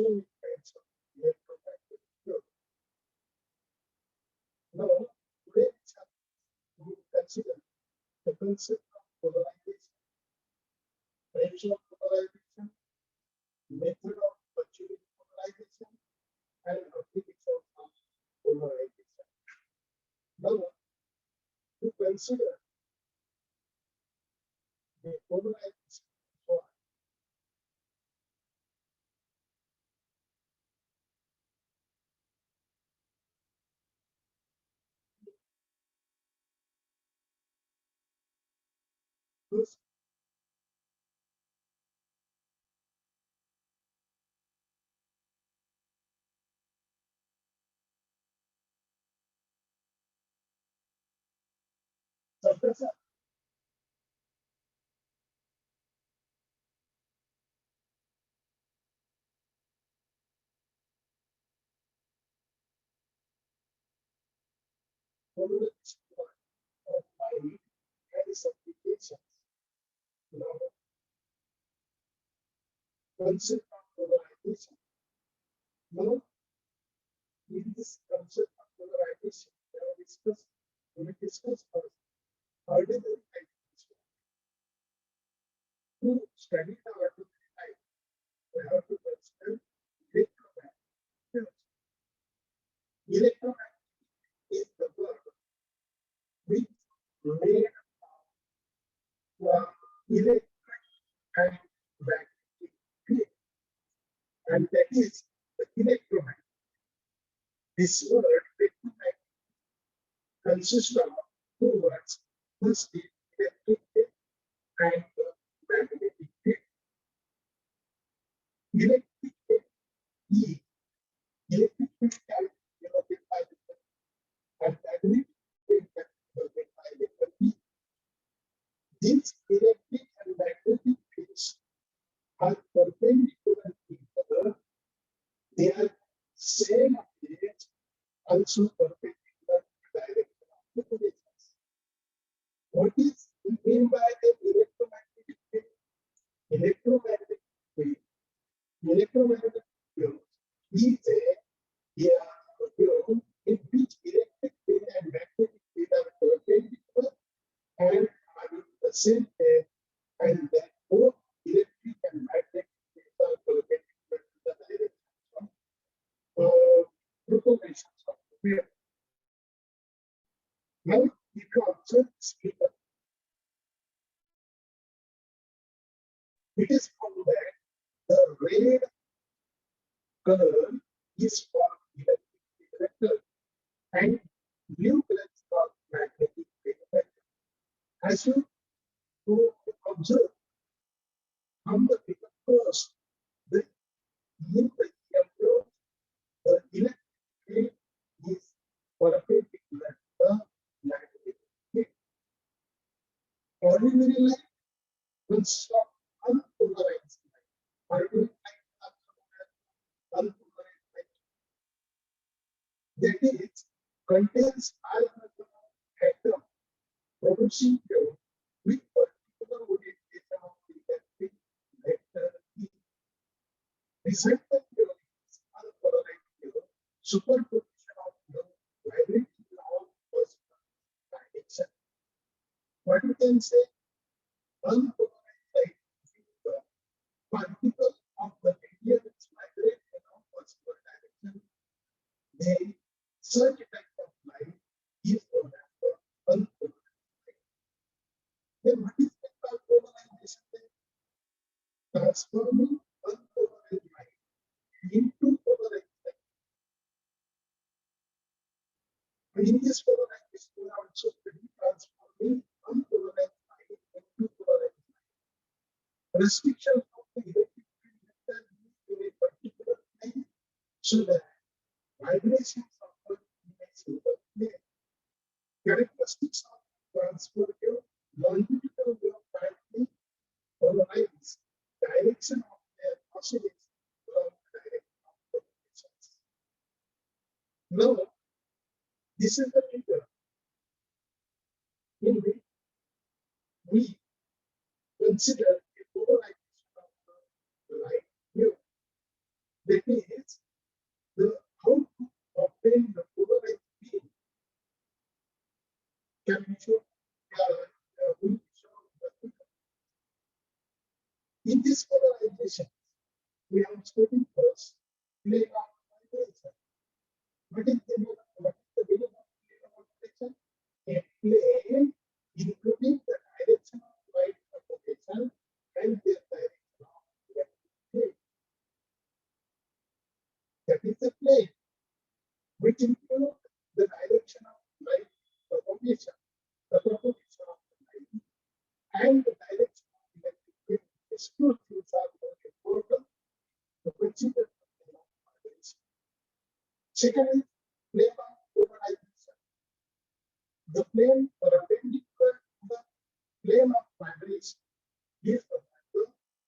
so many kinds of electromagnetic field. Now, today we consider the concept of polarization, types of polarization, method of achieving polarization, and application of polarization. Now, to consider the polarization, so first, surface polarization of light has applications. Now, concept of polarization. Now, in this concept of polarization, we will discuss first ordinary light. To study the ordinary light, we have to consider electromagnetic fields. Electromagnetic is the word which made from electric and magnetic field, and that is the electromagnet. This word electromagnet consists of two words. First is electric field and magnetic field. Electric field E. Electric field can be denoted by letter and magnetic field can be denoted by letter E. These electric and magnetic fields are perpendicular to each other. They are same phase, also perpendicular to the direction of the phases. What is meant by the electromagnetic field? Electromagnetic field. Electromagnetic field is a field in which electric field and magnetic field are perpendicular and are in the same phase, and that both electric and magnetic fields are perpendicular to the direction of propagations of the wave. Now, if you observe this figure, it is found that the red color is for electric field vector and blue color is for magnetic field vector. As you observe from the figure first, the in the field, the electric field is perpendicular to the magnetic field. Ordinary light consists of unpolarized light. Ordinary light unpolarized light. That is, contains high number of atoms producing field with particular orientation of electric vector E. Resultant field is unpolarized field, superposition of field vibrating in all possible directions. What we can say? Unpolarized light is the particle of the medium which vibrates in all possible directions. Then such type of light is known as unpolarized light. Then what is meant by polarization? Transforming unpolarized light into polarized light. In this polarization, we also study transforming unpolarized light into polarized light. Restriction of the electric field vector in a particular plane so that vibrations occur in a single plane. Characteristics of transportive longitudinal wave tightly polarize direction of their oscillation from the direction of propagations. Now, this is the figure in which we consider a polarization of the light wave. That In this polarization, we are studying first plane of vibration. What is the meaning of plane of vibration? A plane including the direction of light propagation and the direction of electric field. That is the plane which includes the direction of light propagation, the propagation of the light, and the direction of electric field. These two things are very important to consider the plane of vibration. Second is plane of polarization. The plane perpendicular to the plane of vibration is the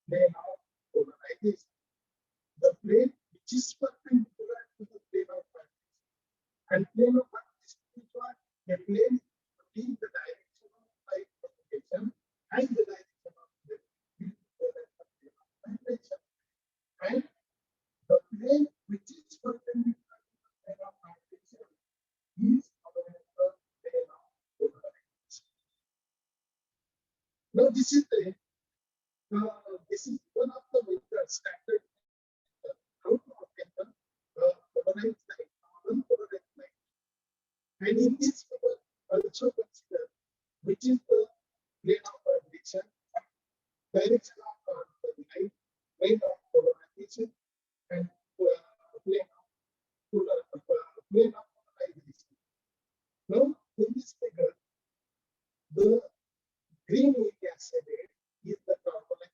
plane of polarization. The plane which is perpendicular to the plane of vibration. And plane of vibration is what? A plane between the direction of light propagation and the direction of the plane of vibration. And the plane which is perpendicular to the plane of vibration is our plane of polarization. Now this is one of the methods standard how to obtain the polarized light, unpolarized light. And in this we will also consider which is the plane of vibration, direction of the light, plane of polarization, and plane of polarization. Now in this figure, the green area shaded is the torbellite.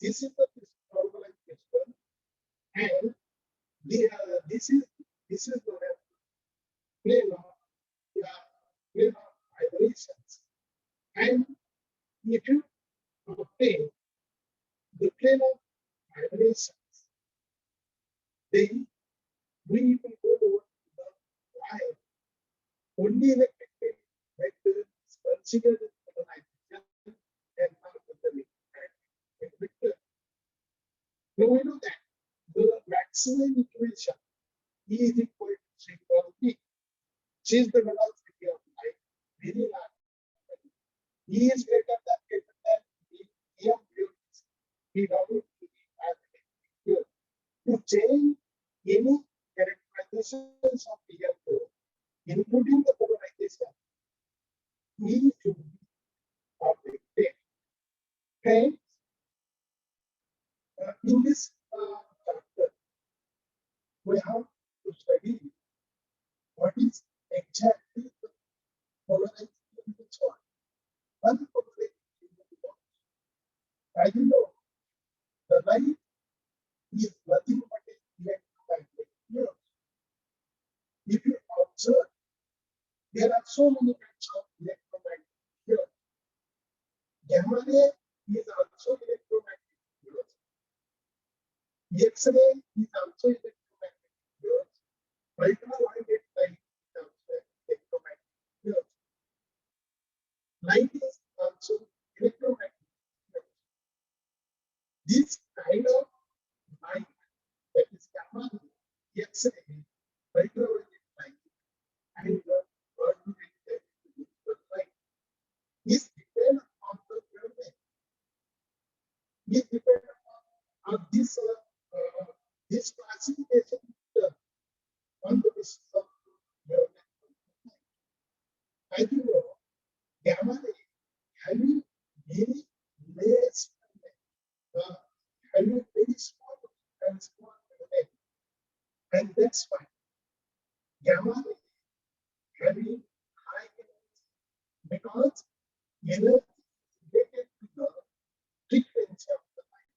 This is the torbellite crystal, and this is the plane of vibrations. And if you obtain the plane of vibrations, then we will go over the wire. Only electric field vector is considered as polarization and not the magnetic vector. Now we know that the maximum equation E is equal to 3 cross B. Since the velocity of light very large, E is greater than B, M units, P W to be magnetic field. To change any characterizations of EM, including the polarization, E should be obtained. Hence, in this chapter, we have to study what is exactly the polarization which one. Unpolarization is what? As you know, the light is nothing but an electromagnetic field. If you observe, there are so many kinds of electromagnetic fields. Gamma ray is also electromagnetic fields. X-ray is also electromagnetic fields. Ultraviolet light is also electromagnetic fields. Light is also electromagnetic fields. This kind of light, that is gamma ray, X-ray, ultraviolet light, and ultraviolet light, is dependent on the wavelength. Is dependent on this classification on the basis of wavelength. As you know, gamma ray having very less having very small wavelength, and that's why gamma ray having high energy, because energy is related to the frequency of the light.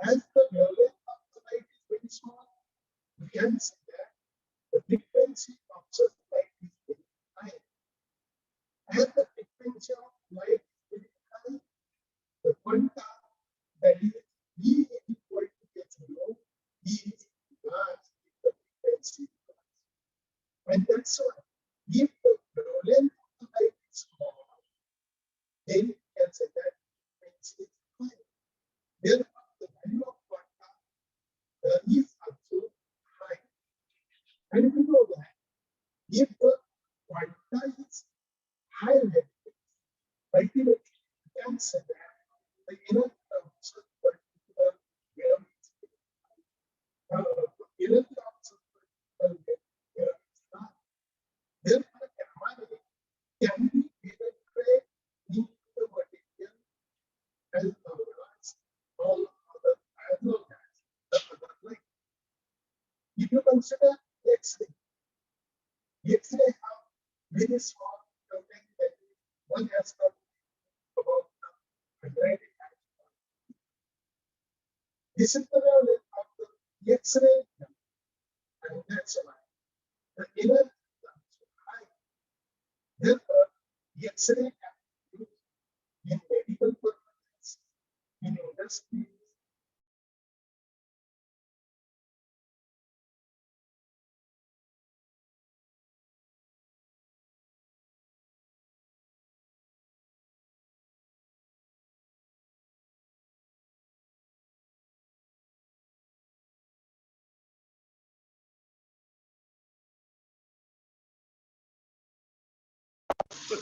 As the wavelength of the light is very small, we can say that the frequency of such light is very high. As the frequency of light is very high, the quanta, that is E is equal to h-rho, is large if the frequency is large. And that's why if the wavelength of the light is small, then we can say that frequency is high. Therefore, the value of quanta is also high. And we know that if the quanta is high level, ultimately we can say that the energy of such quanta consider X-ray, X-ray have very small wavelength, that is, one has got about 100. This is the wavelength of the X-ray, and that's why the energy is high. Therefore, X-ray can be used in medical purposes, in industry.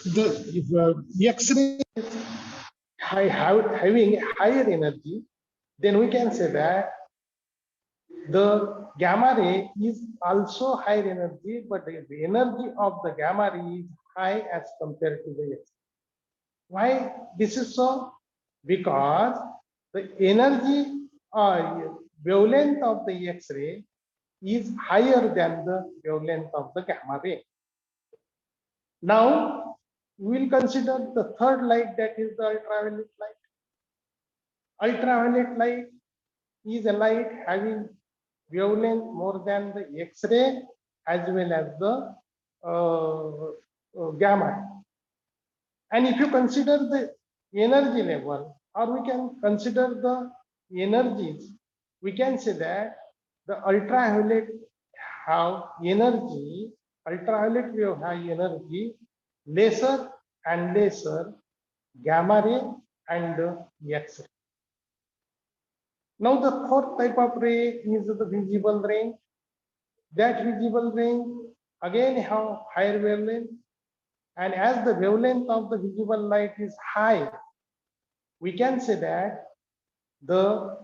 The X-ray having higher energy, then we can say that the gamma ray is also higher energy, but the energy of the gamma ray is high as compared to the X. Why this is so? Because the energy or wavelength of the X-ray is higher than the wavelength of the gamma ray. Now we will consider the third light, that is the ultraviolet light. Ultraviolet light is a light having wavelength more than the X-ray as well as the gamma. And if you consider the energy level, or we can consider the energies, we can say that the ultraviolet have energy, ultraviolet wave have energy lesser and lesser gamma ray and X-ray. Now the fourth type of ray is the visible range. That visible range again have higher wavelength, and as the wavelength of the visible light is high, we can say that the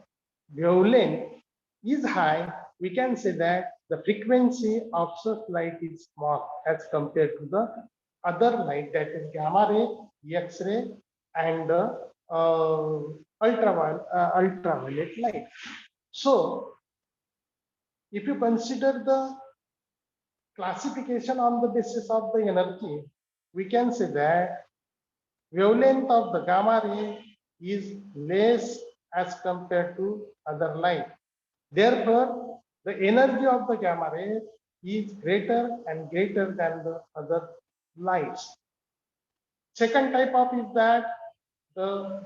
wavelength is high. We can say that the frequency of such light is small as compared to the other light, that is gamma ray, X-ray, and ultraviolet light. So if you consider the classification on the basis of the energy, we can say that wavelength of the gamma ray is less as compared to other light. Therefore, the energy of the gamma ray is greater and greater than the other lights. Second type of is that the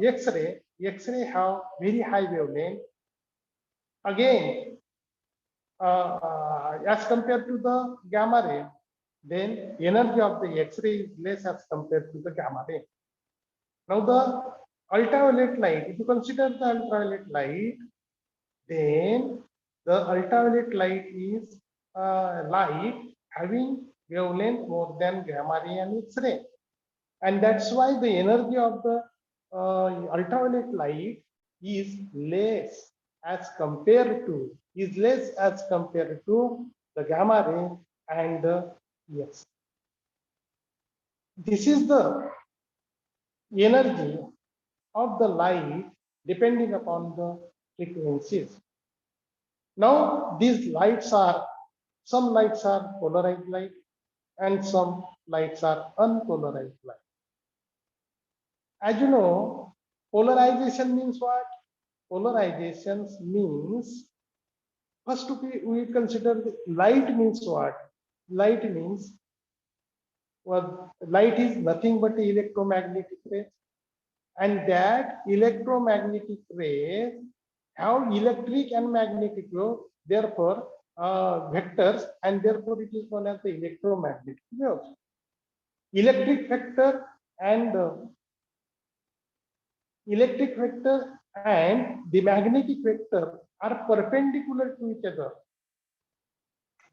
X-ray have very high wavelength. Again, as compared to the gamma ray, then energy of the X-ray is less as compared to the gamma ray. Now the ultraviolet light, if you consider the ultraviolet light, then the ultraviolet light is light having wavelength more than gamma ray and X-ray, and that's why the energy of the ultraviolet light is less as compared to the gamma ray and X. This is the energy of the light depending upon the frequencies. Now these lights are, some lights are polarized light and some lights are unpolarized light. As you know, polarization means what? Polarization means, first we consider the light means what? Light means, well, light is nothing but electromagnetic rays, and that electromagnetic rays have electric and magnetic wave, therefore vectors, and therefore it is known as the electromagnetic waves. Electric vector and the magnetic vector are perpendicular to each other.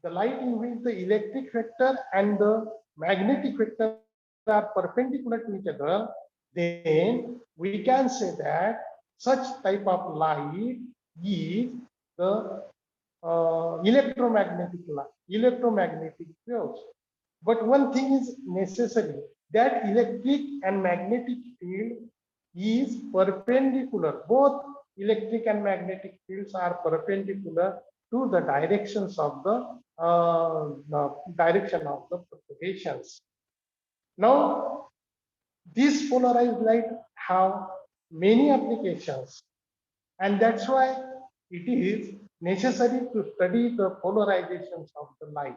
The light in which the electric vector and the magnetic vector are perpendicular to each other, then we can say that such type of light is the electromagnetic waves. But one thing is necessary, that electric and magnetic field is perpendicular. Both electric and magnetic fields are perpendicular to the directions of the direction of the propagations. Now, these polarized light have many applications, and that's why it is necessary to study the polarizations of the light.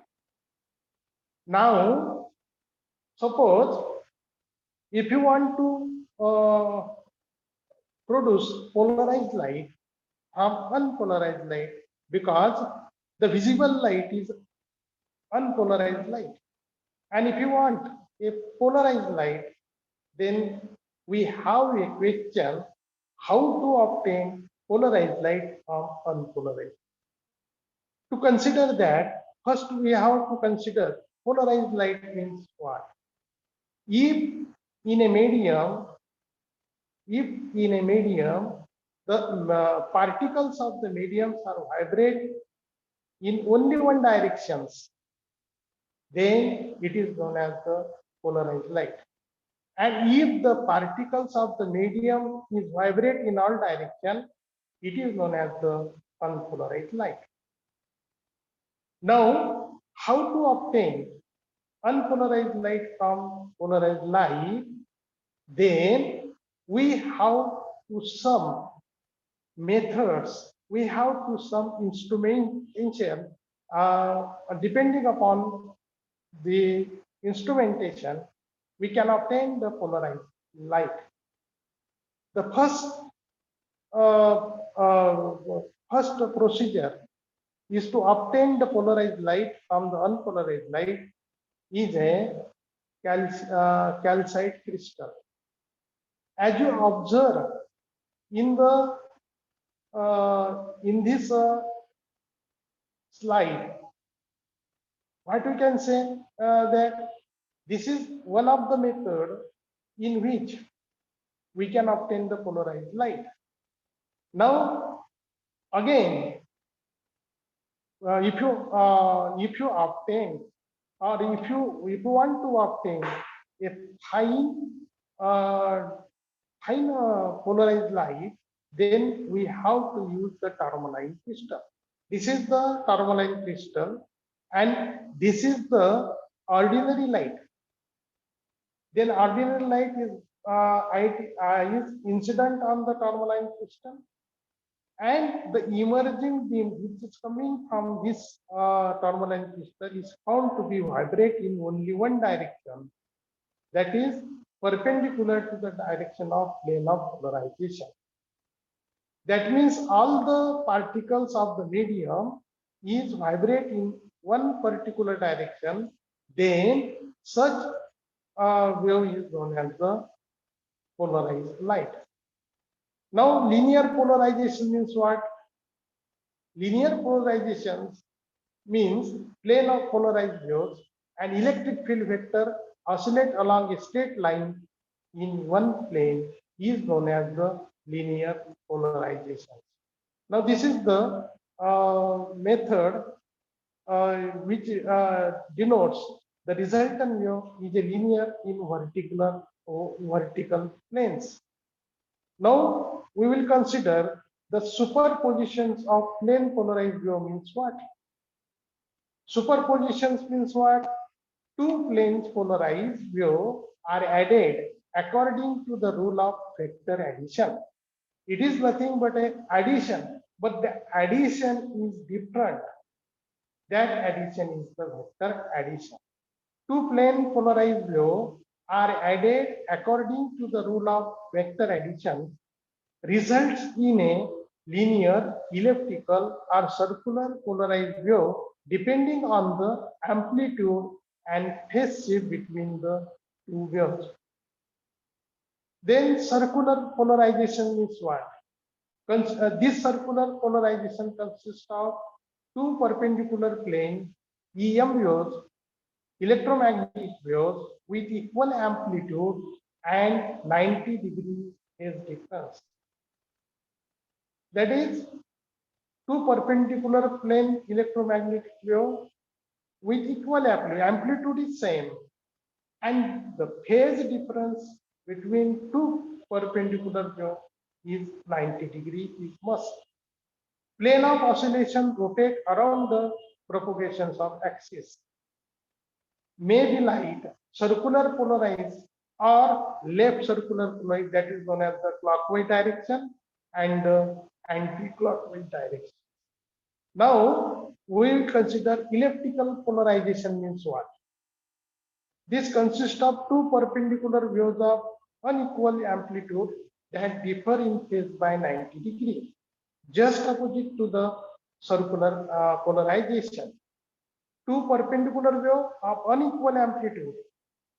Now, suppose if you want to produce polarized light from unpolarized light, because the visible light is unpolarized light, and if you want a polarized light, then we have a question how to obtain polarized light from unpolarized. To consider that, first we have to consider polarized light means what. If in a medium, the particles of the mediums are vibrate in only one directions, then it is known as the polarized light. And if the particles of the medium is vibrate in all directions, it is known as the unpolarized light. Now, how to obtain unpolarized light from polarized light? Then we have to some methods, we have to some instrumentation, depending upon the instrumentation, we can obtain the polarized light. The first procedure is to obtain the polarized light from the unpolarized light is a calcite crystal. As you observe in the in this slide, what we can say that this is one of the method in which we can obtain the polarized light. Now, again, if you obtain, or if you want to obtain a fine polarized light, then we have to use the tourmaline crystal. This is the tourmaline crystal, and this is the ordinary light. Then ordinary light is incident on the tourmaline crystal, and the emerging beam which is coming from this tourmaline crystal is found to be vibrate in only one direction, that is perpendicular to the direction of plane of polarization. That means all the particles of the medium is vibrate in one particular direction, then such wave is known as the polarized light. Now, linear polarization means what? Linear polarization means plane of polarized waves and electric field vector oscillate along a straight line in one plane is known as the linear polarization. Now, this is the method which denotes the resultant wave is a linear in vertical planes. Now, we will consider the superpositions of plane polarized wave means what? Superpositions means what? Two planes polarized wave are added according to the rule of vector addition. It is nothing but an addition, but the addition is different. That addition is the vector addition. Two plane polarized wave are added according to the rule of vector addition, results in a linear, elliptical, or circular polarized wave depending on the amplitude and phase shift between the two waves. Then circular polarization means what? This circular polarization consists of two perpendicular planes, EM waves, electromagnetic waves with equal amplitude and 90-degree phase difference. That is, two perpendicular plane electromagnetic wave with equal amplitude is same, and the phase difference between two perpendicular wave is 90 degree is must. Plane of oscillation rotate around the propagations of axis. May be light, circular polarized or left circular polarized, that is known as the clockwise direction and anti-clockwise direction. Now we will consider elliptical polarization means what? This consists of two perpendicular waves of unequal amplitude that differ in phase by 90 degrees, just opposite to the circular polarization. Two perpendicular waves of unequal amplitude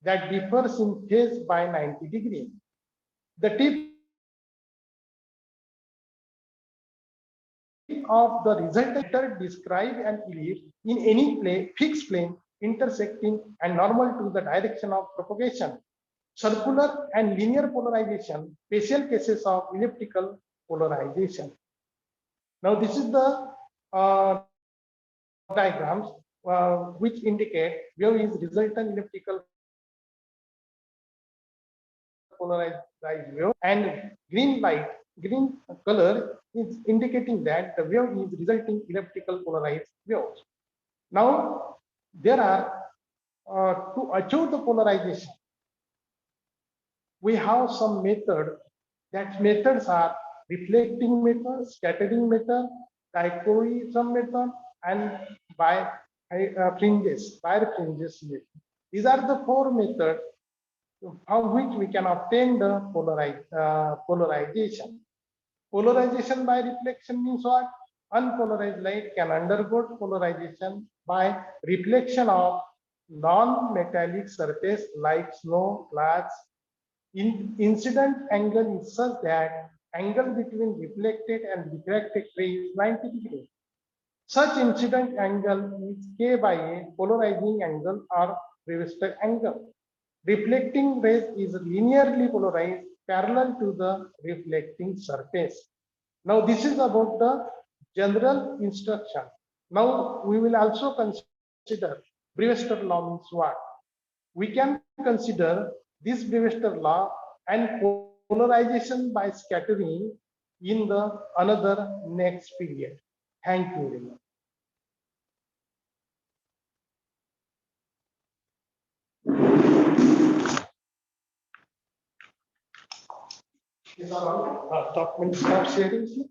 that differs in phase by 90 degrees. The tip of the resultant describe an ellipse in any fixed plane intersecting and normal to the direction of propagation. Circular and linear polarization, special cases of elliptical polarization. Now this is the diagrams which indicate where is resultant elliptical polarized wave, and green color is indicating that the wave is resulting elliptical polarized waves. Now there are to achieve the polarization, we have some method. That methods are reflecting method, scattering method, dichroism method, and by fringes method. These are the four methods from which we can obtain the polarization. Polarization by reflection means what? Unpolarized light can undergo polarization by reflection of non-metallic surface like snow, glass. Incident angle is such that angle between reflected and refracted ray is 90 degrees. Such incident angle is K by A, polarizing angle or Brewster angle. Reflecting rays is linearly polarized parallel to the reflecting surface. Now this is about the general instruction. Now we will also consider Brewster law means what? We can consider this Brewster law and polarization by scattering in the another next period. Thank you very much. Stop sharing.